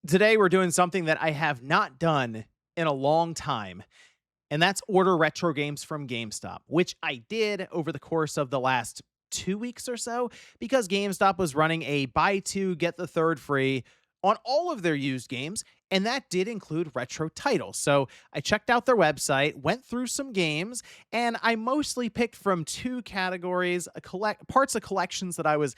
Today, we're doing something that I have not done in a long time, and that's order retro games from GameStop, which I did over the course of the last 2 weeks or so because GameStop was running a buy two, get the third free on all of their used games. And that did include retro titles. So I checked out their website, went through some games, and I mostly picked from two categories, parts of collections that I was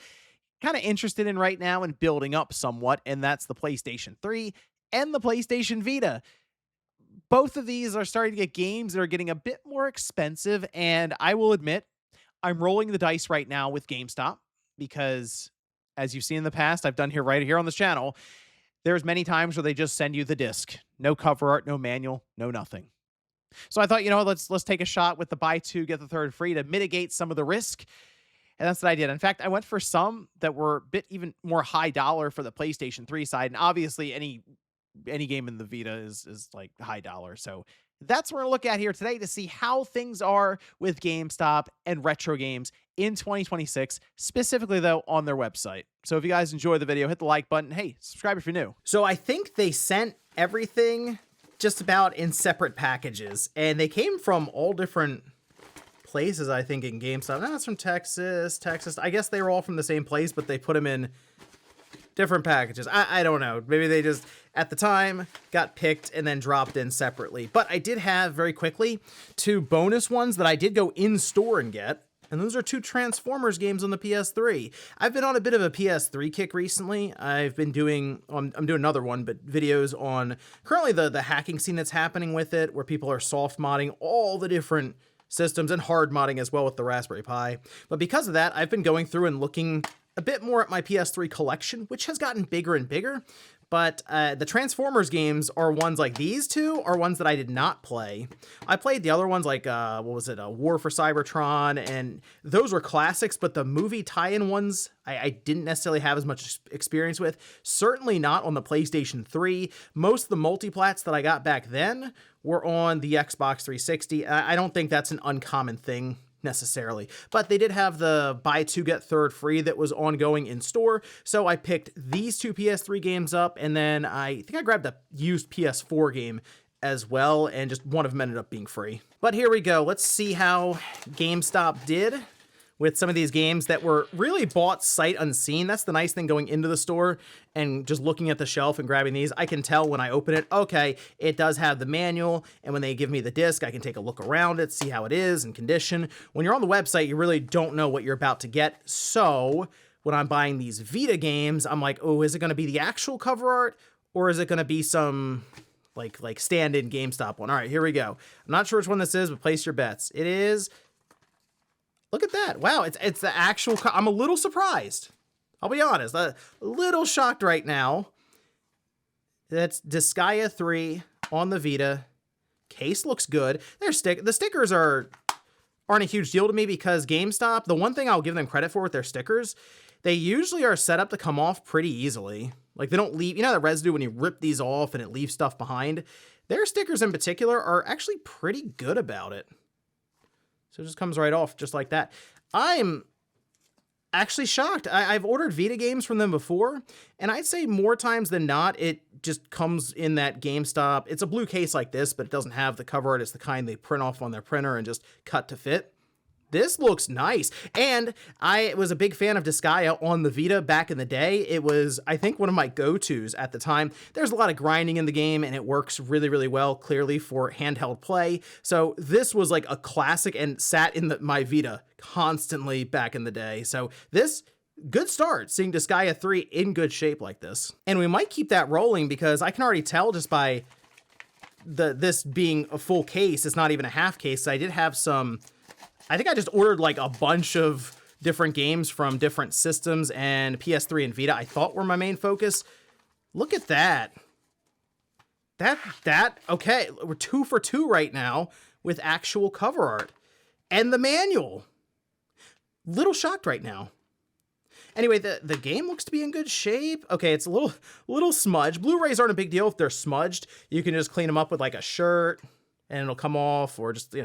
kind of interested in right now and building up somewhat, and that's the PlayStation 3 and the PlayStation Vita. Both of these are starting to get games that are getting a bit more expensive, and I will admit, I'm rolling the dice right now with GameStop because, as you've seen in the past, I've done right here on this channel, there's many times where they just send you the disc. No cover art, no manual, no nothing. So I thought, let's take a shot with the buy two, get the third free to mitigate some of the risk. And that's what I did. In fact, I went for some that were a bit even more high dollar for the PlayStation 3 side. And obviously any game in the Vita is like high dollar. So that's what we're gonna look at here today to see how things are with GameStop and retro games in 2026, specifically though on their website. So if you guys enjoy the video, hit the like button. Hey, subscribe if you're new. So I think they sent everything just about in separate packages, and they came from all different places, I think, in GameStop. No, it's from Texas. I guess they were all from the same place, but they put them in different packages. I don't know. Maybe they just, at the time, got picked and then dropped in separately. But I did have, very quickly, two bonus ones that I did go in-store and get. And those are two Transformers games on the PS3. I've been on a bit of a PS3 kick recently. I've been doing, I'm doing another one, but videos on currently the hacking scene that's happening with it, where people are soft modding all the different systems and hard modding as well with the Raspberry Pi. But because of that, I've been going through and looking a bit more at my PS3 collection, which has gotten bigger and bigger. But the Transformers games are ones like these two are ones that I did not play. I played the other ones like, what was it, War for Cybertron, and those were classics, but the movie tie-in ones I didn't necessarily have as much experience with. Certainly not on the PlayStation 3. Most of the multiplats that I got back then were on the Xbox 360. I don't think that's an uncommon thing necessarily, but they did have the buy two get third free that was ongoing in store, so I picked these two PS3 games up, and then I think I grabbed a used PS4 game as well, and just one of them ended up being free. But here we go. Let's see how GameStop did with some of these games that were really bought sight unseen. That's the nice thing going into the store and just looking at the shelf and grabbing these. I can tell when I open it, okay, it does have the manual, and when they give me the disc, I can take a look around it, see how it is and condition. When you're on the website, you really don't know what you're about to get. So when I'm buying these Vita games, I'm like, oh, is it going to be the actual cover art, or is it going to be some like stand-in GameStop one? All right, here we go. I'm not sure which one this is, but place your bets. It is... Look at that. Wow, it's the actual... I'm a little surprised. I'll be honest. A little shocked right now. That's Disgaea 3 on the Vita. Case looks good. The stickers aren't a huge deal to me because GameStop, the one thing I'll give them credit for with their stickers, they usually are set up to come off pretty easily. Like, they don't leave... You know the residue when you rip these off and it leaves stuff behind? Their stickers in particular are actually pretty good about it. So it just comes right off just like that. I'm actually shocked. I've ordered Vita games from them before, and I'd say more times than not, it just comes in that GameStop. It's a blue case like this, but it doesn't have the cover art. It's the kind they print off on their printer and just cut to fit. This looks nice. And I was a big fan of Disgaea on the Vita back in the day. It was, I think, one of my go-tos at the time. There's a lot of grinding in the game, and it works really, really well, clearly, for handheld play. So this was like a classic and sat in my Vita constantly back in the day. So this... good start, seeing Disgaea 3 in good shape like this. And we might keep that rolling because I can already tell just by this being a full case, it's not even a half case. I did have some... I think I just ordered like a bunch of different games from different systems, and PS3 and Vita I thought were my main focus. Look at that. Okay, we're 2 for 2 right now with actual cover art. And the manual. Little shocked right now. Anyway, the game looks to be in good shape. Okay, it's a little smudged. Blu-rays aren't a big deal if they're smudged. You can just clean them up with like a shirt, and it'll come off, or just,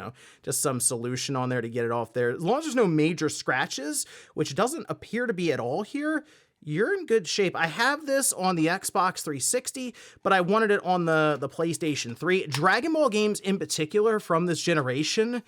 just some solution on there to get it off there. As long as there's no major scratches, which doesn't appear to be at all here, you're in good shape. I have this on the Xbox 360, but I wanted it on the PlayStation 3. Dragon Ball games in particular from this generation,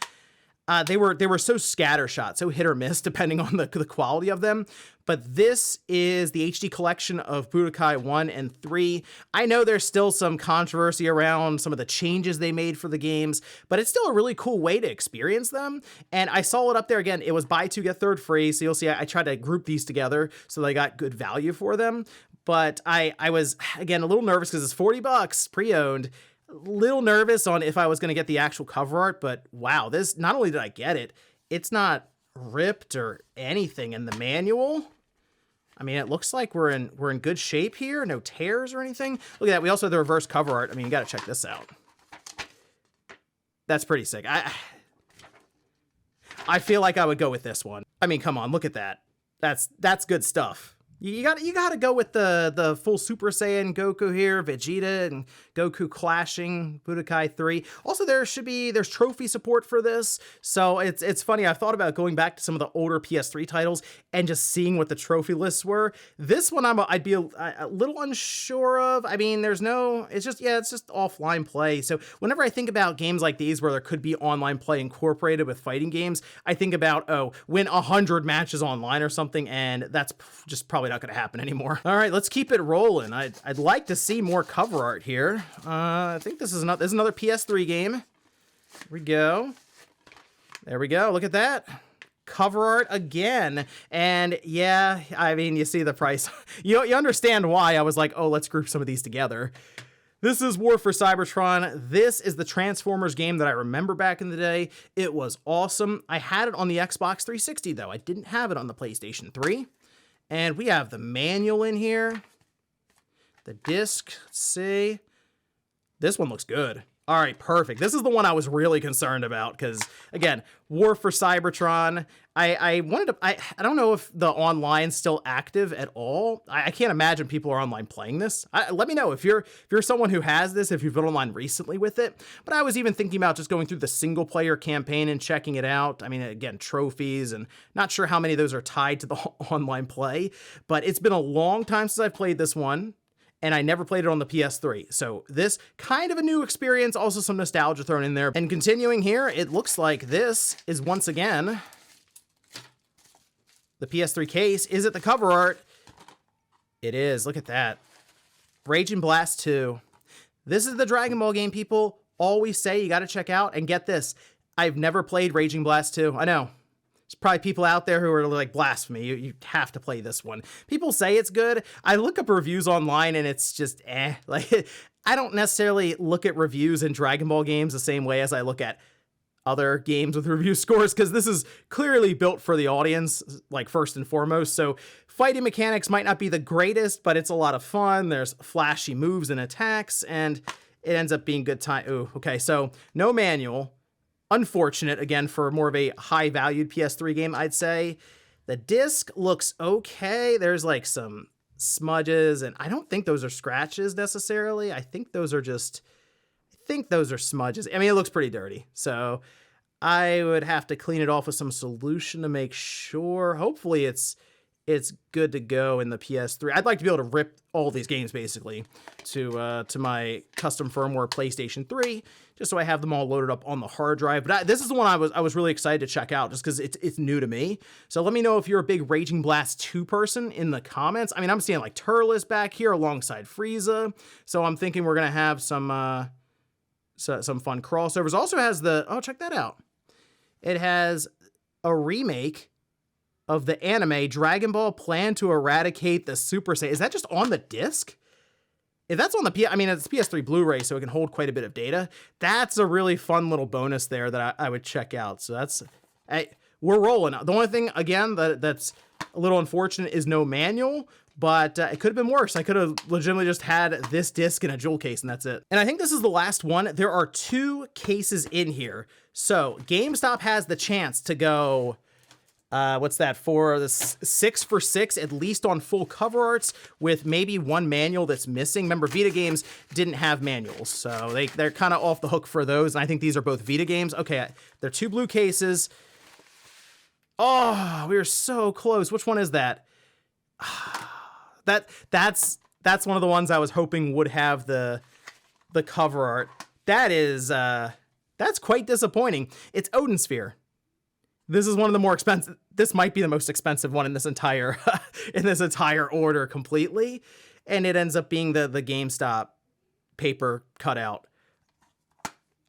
they were so scattershot, so hit or miss depending on the quality of them. But this is the HD collection of Budokai 1 and 3. I know there's still some controversy around some of the changes they made for the games, but it's still a really cool way to experience them. And I saw it up there again. It was buy two, get third free. So you'll see I tried to group these together so they got good value for them. But I was, again, a little nervous because it's $40 pre-owned. Little nervous on if I was going to get the actual cover art, but wow, this, not only did I get it, it's not ripped or anything in the manual. I mean, it looks like we're in good shape here. No tears or anything. Look at that. We also have the reverse cover art. I mean, you got to check this out. That's pretty sick. I feel like I would go with this one. I mean, come on, look at that. That's good stuff. You gotta go with the full Super Saiyan Goku here, Vegeta and Goku clashing, Budokai 3. Also, there's trophy support for this, so it's funny. I've thought about going back to some of the older PS3 titles and just seeing what the trophy lists were. This one I'd be a little unsure of. I mean, it's just offline play. So whenever I think about games like these where there could be online play incorporated with fighting games, I think about, win 100 matches online or something, and that's just probably not going to happen anymore. All right, let's keep it rolling. I'd like to see more cover art here. I think this is another PS3 game. Here we go. There we go. Look at that. Cover art again. And yeah, I mean, you see the price. You understand why I was like, oh, let's group some of these together. This is War for Cybertron. This is the Transformers game that I remember back in the day. It was awesome. I had it on the Xbox 360 though. I didn't have it on the PlayStation 3. And we have the manual in here. The disc, let's see. This one looks good. All right, perfect. This is the one I was really concerned about because, again, War for Cybertron. I don't know if the online's still active at all. I can't imagine people are online playing this. Let me know if you're someone who has this, if you've been online recently with it. But I was even thinking about just going through the single player campaign and checking it out. I mean, again, trophies, and not sure how many of those are tied to the online play. But it's been a long time since I've played this one, and I never played it on the PS3. So this kind of a new experience, also some nostalgia thrown in there. And continuing here, it looks like this is once again the PS3 case. Is it the cover art? It is. Look at that. Raging Blast 2. This is the Dragon Ball game people always say you got to check out. And get this, I've never played Raging Blast 2. I know. There's probably people out there who are like, blasphemy, you have to play this one. People say it's good. I look up reviews online and it's just like, I don't necessarily look at reviews in Dragon Ball games the same way as I look at other games with review scores, because this is clearly built for the audience, like first and foremost. So fighting mechanics might not be the greatest, but it's a lot of fun. There's flashy moves and attacks, and it ends up being good time. Ooh, okay, so no manual. Unfortunate, again, for more of a high-valued PS3 game, I'd say. The disc looks okay. There's like some smudges, and I don't think those are scratches necessarily. I think those are smudges. I mean, it looks pretty dirty, so I would have to clean it off with some solution to make sure. Hopefully it's good to go in the PS3. I'd like to be able to rip all these games basically to my custom firmware PlayStation 3, just so I have them all loaded up on the hard drive. But this is the one I was really excited to check out just because it's new to me. So let me know if you're a big Raging Blast 2 person in the comments. I mean, I'm seeing like Turles back here alongside Frieza, so I'm thinking we're gonna have some fun crossovers. Also has check that out. It has a remake of the anime Dragon Ball Plan to Eradicate the Super Saiyan. Is that just on the disc? If that's on the I mean, it's PS3 Blu-ray, so it can hold quite a bit of data. That's a really fun little bonus there that I would check out. So we're rolling. The only thing, again, that's a little unfortunate is no manual, but it could have been worse. I could have legitimately just had this disc in a jewel case, and that's it. And I think this is the last one. There are 2 cases in here. So GameStop has the chance to go, what's that, for the 6 for 6, at least on full cover arts, with maybe 1 manual that's missing. Remember, Vita games didn't have manuals, so they're kind of off the hook for those, and I think these are both Vita games. Okay, they're 2 blue cases. Oh, we were so close. Which one is that? That's one of the ones I was hoping would have the cover art. That's quite disappointing. It's Odin Sphere. This is one of the more expensive. This might be the most expensive one in this entire order completely, and it ends up being the GameStop paper cutout.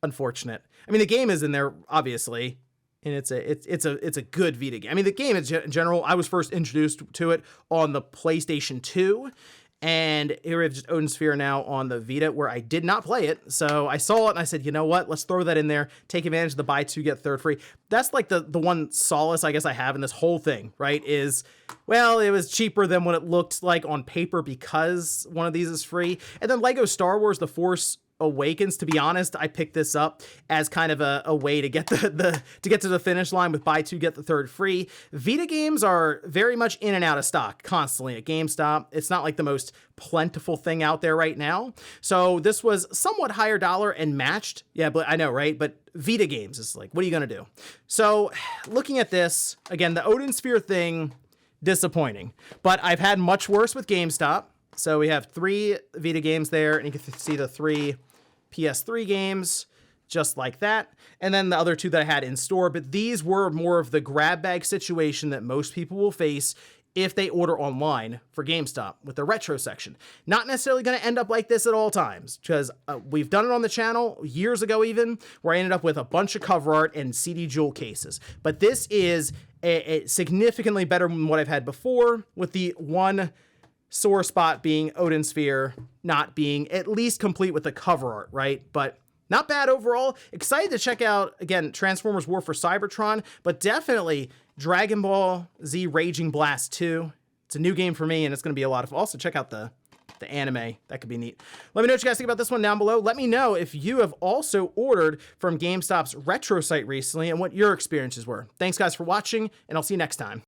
Unfortunate. I mean, the game is in there obviously, and it's a good Vita game. I mean, the game in general, I was first introduced to it on the PlayStation 2. And here we have just Odin Sphere now on the Vita, where I did not play it. So I saw it and I said, you know what? Let's throw that in there. Take advantage of the buy two, get third free. That's like the one solace I guess I have in this whole thing, right? Is, well, it was cheaper than what it looked like on paper because one of these is free. And then Lego Star Wars The Force Awakens, to be honest, I picked this up as kind of a way to get to the finish line with buy two, get the third free. Vita games are very much in and out of stock constantly at GameStop. It's not like the most plentiful thing out there right now. So this was somewhat higher dollar and matched. Yeah, but I know, right? But Vita games is like, what are you going to do? So looking at this, again, the Odin Sphere thing, disappointing. But I've had much worse with GameStop. So we have 3 Vita games there, and you can see the 3 PS3 games, just like that. And then the other 2 that I had in store, but these were more of the grab bag situation that most people will face if they order online for GameStop with the retro section. Not necessarily going to end up like this at all times, because we've done it on the channel years ago even, where I ended up with a bunch of cover art and CD jewel cases. But this is a significantly better than what I've had before, with the one sore spot being Odin Sphere not being at least complete with the cover art, right? But not bad overall. Excited to check out, again, Transformers War for Cybertron, but definitely Dragon Ball Z Raging Blast 2. It's a new game for me, and it's going to be a lot of fun. Also, check out the anime. That could be neat. Let me know what you guys think about this one down below. Let me know if you have also ordered from GameStop's retro site recently and what your experiences were. Thanks, guys, for watching, and I'll see you next time.